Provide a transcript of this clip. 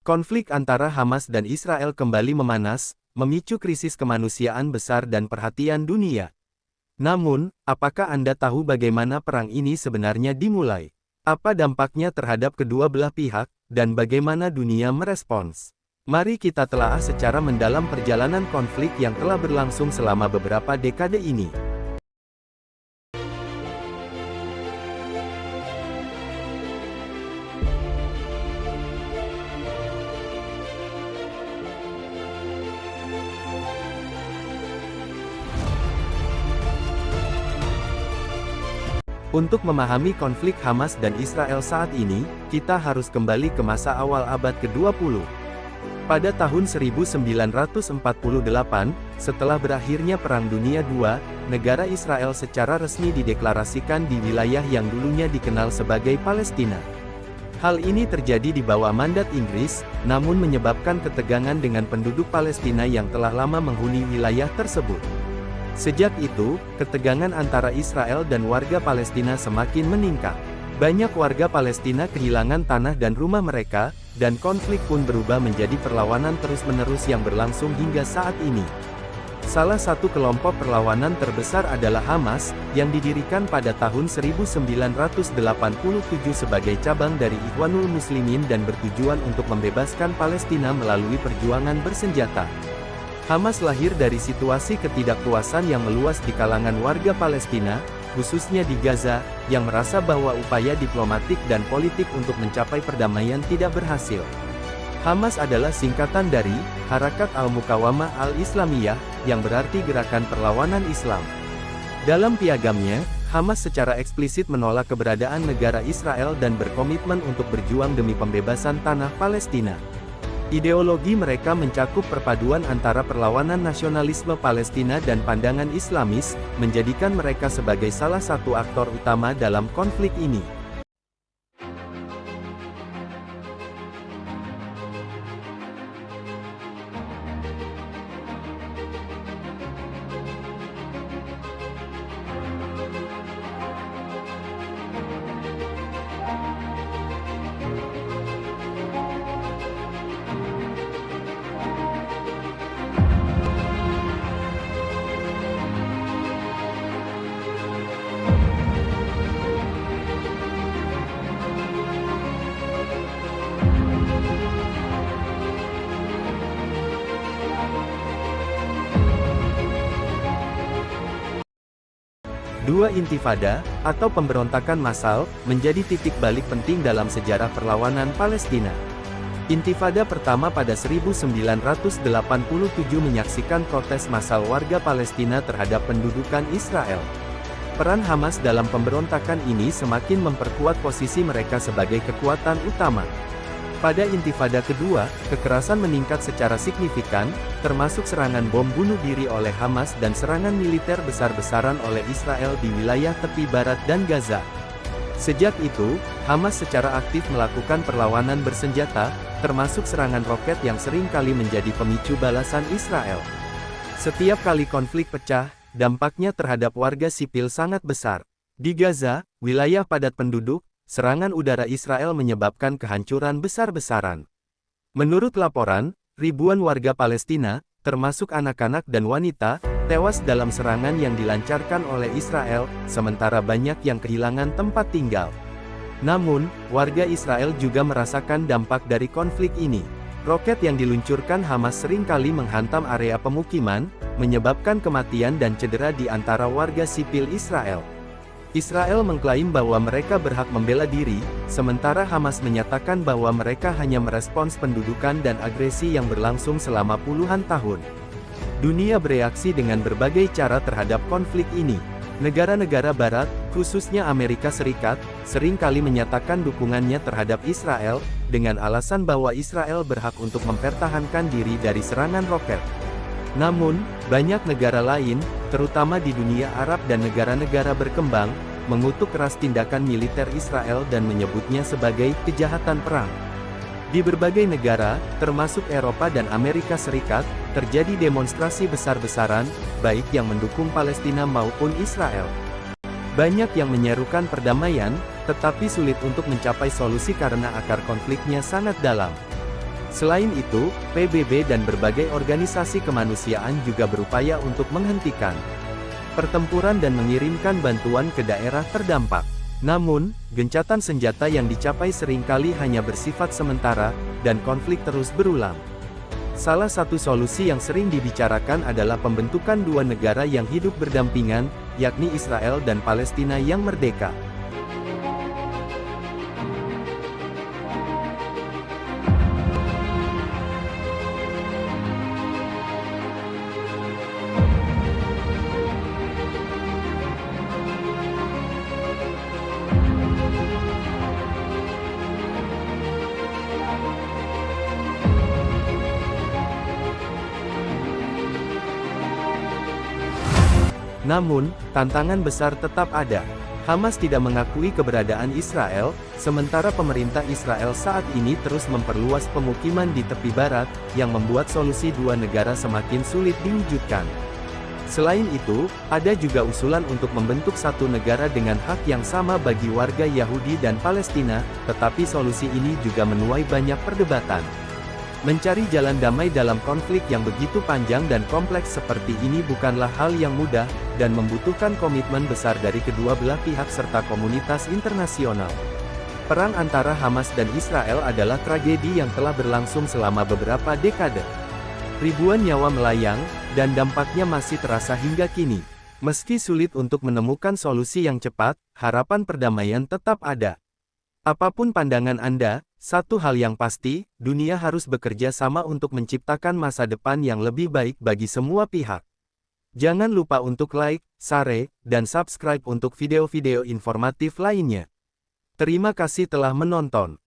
Konflik antara Hamas dan Israel kembali memanas, memicu krisis kemanusiaan besar dan perhatian dunia. Namun, apakah Anda tahu bagaimana perang ini sebenarnya dimulai? Apa dampaknya terhadap kedua belah pihak, dan bagaimana dunia merespons? Mari kita telaah secara mendalam perjalanan konflik yang telah berlangsung selama beberapa dekade ini. Untuk memahami konflik Hamas dan Israel saat ini, kita harus kembali ke masa awal abad ke-20. Pada tahun 1948, setelah berakhirnya Perang Dunia II, negara Israel secara resmi dideklarasikan di wilayah yang dulunya dikenal sebagai Palestina. Hal ini terjadi di bawah mandat Inggris, namun menyebabkan ketegangan dengan penduduk Palestina yang telah lama menghuni wilayah tersebut. Sejak itu, ketegangan antara Israel dan warga Palestina semakin meningkat. Banyak warga Palestina kehilangan tanah dan rumah mereka, dan konflik pun berubah menjadi perlawanan terus-menerus yang berlangsung hingga saat ini. Salah satu kelompok perlawanan terbesar adalah Hamas, yang didirikan pada tahun 1987 sebagai cabang dari Ikhwanul Muslimin dan bertujuan untuk membebaskan Palestina melalui perjuangan bersenjata. Hamas lahir dari situasi ketidakpuasan yang meluas di kalangan warga Palestina, khususnya di Gaza, yang merasa bahwa upaya diplomatik dan politik untuk mencapai perdamaian tidak berhasil. Hamas adalah singkatan dari Harakat Al-Muqawamah Al-Islamiyah, yang berarti Gerakan Perlawanan Islam. Dalam piagamnya, Hamas secara eksplisit menolak keberadaan negara Israel dan berkomitmen untuk berjuang demi pembebasan tanah Palestina. Ideologi mereka mencakup perpaduan antara perlawanan nasionalisme Palestina dan pandangan Islamis, menjadikan mereka sebagai salah satu aktor utama dalam konflik ini. Dua intifada, atau pemberontakan massal, menjadi titik balik penting dalam sejarah perlawanan Palestina. Intifada pertama pada 1987 menyaksikan protes massal warga Palestina terhadap pendudukan Israel. Peran Hamas dalam pemberontakan ini semakin memperkuat posisi mereka sebagai kekuatan utama. Pada intifada kedua, kekerasan meningkat secara signifikan, termasuk serangan bom bunuh diri oleh Hamas dan serangan militer besar-besaran oleh Israel di wilayah tepi barat dan Gaza. Sejak itu, Hamas secara aktif melakukan perlawanan bersenjata, termasuk serangan roket yang sering kali menjadi pemicu balasan Israel. Setiap kali konflik pecah, dampaknya terhadap warga sipil sangat besar. Di Gaza, wilayah padat penduduk, serangan udara Israel menyebabkan kehancuran besar-besaran. Menurut laporan, ribuan warga Palestina, termasuk anak-anak dan wanita, tewas dalam serangan yang dilancarkan oleh Israel, sementara banyak yang kehilangan tempat tinggal. Namun, warga Israel juga merasakan dampak dari konflik ini. Roket yang diluncurkan Hamas seringkali menghantam area pemukiman, menyebabkan kematian dan cedera di antara warga sipil Israel. Israel mengklaim bahwa mereka berhak membela diri, sementara Hamas menyatakan bahwa mereka hanya merespons pendudukan dan agresi yang berlangsung selama puluhan tahun. Dunia bereaksi dengan berbagai cara terhadap konflik ini. Negara-negara Barat, khususnya Amerika Serikat, seringkali menyatakan dukungannya terhadap Israel, dengan alasan bahwa Israel berhak untuk mempertahankan diri dari serangan roket. Namun, banyak negara lain, terutama di dunia Arab dan negara-negara berkembang, mengutuk keras tindakan militer Israel dan menyebutnya sebagai kejahatan perang. Di berbagai negara, termasuk Eropa dan Amerika Serikat, terjadi demonstrasi besar-besaran, baik yang mendukung Palestina maupun Israel. Banyak yang menyerukan perdamaian, tetapi sulit untuk mencapai solusi karena akar konfliknya sangat dalam. Selain itu, PBB dan berbagai organisasi kemanusiaan juga berupaya untuk menghentikan pertempuran dan mengirimkan bantuan ke daerah terdampak. Namun, gencatan senjata yang dicapai seringkali hanya bersifat sementara, dan konflik terus berulang. Salah satu solusi yang sering dibicarakan adalah pembentukan dua negara yang hidup berdampingan, yakni Israel dan Palestina yang merdeka. Namun, tantangan besar tetap ada. Hamas tidak mengakui keberadaan Israel, sementara pemerintah Israel saat ini terus memperluas pemukiman di tepi barat, yang membuat solusi dua negara semakin sulit diwujudkan. Selain itu, ada juga usulan untuk membentuk satu negara dengan hak yang sama bagi warga Yahudi dan Palestina, tetapi solusi ini juga menuai banyak perdebatan. Mencari jalan damai dalam konflik yang begitu panjang dan kompleks seperti ini bukanlah hal yang mudah, dan membutuhkan komitmen besar dari kedua belah pihak serta komunitas internasional. Perang antara Hamas dan Israel adalah tragedi yang telah berlangsung selama beberapa dekade. Ribuan nyawa melayang, dan dampaknya masih terasa hingga kini. Meski sulit untuk menemukan solusi yang cepat, harapan perdamaian tetap ada. Apapun pandangan Anda, satu hal yang pasti, dunia harus bekerja sama untuk menciptakan masa depan yang lebih baik bagi semua pihak. Jangan lupa untuk like, share, dan subscribe untuk video-video informatif lainnya. Terima kasih telah menonton.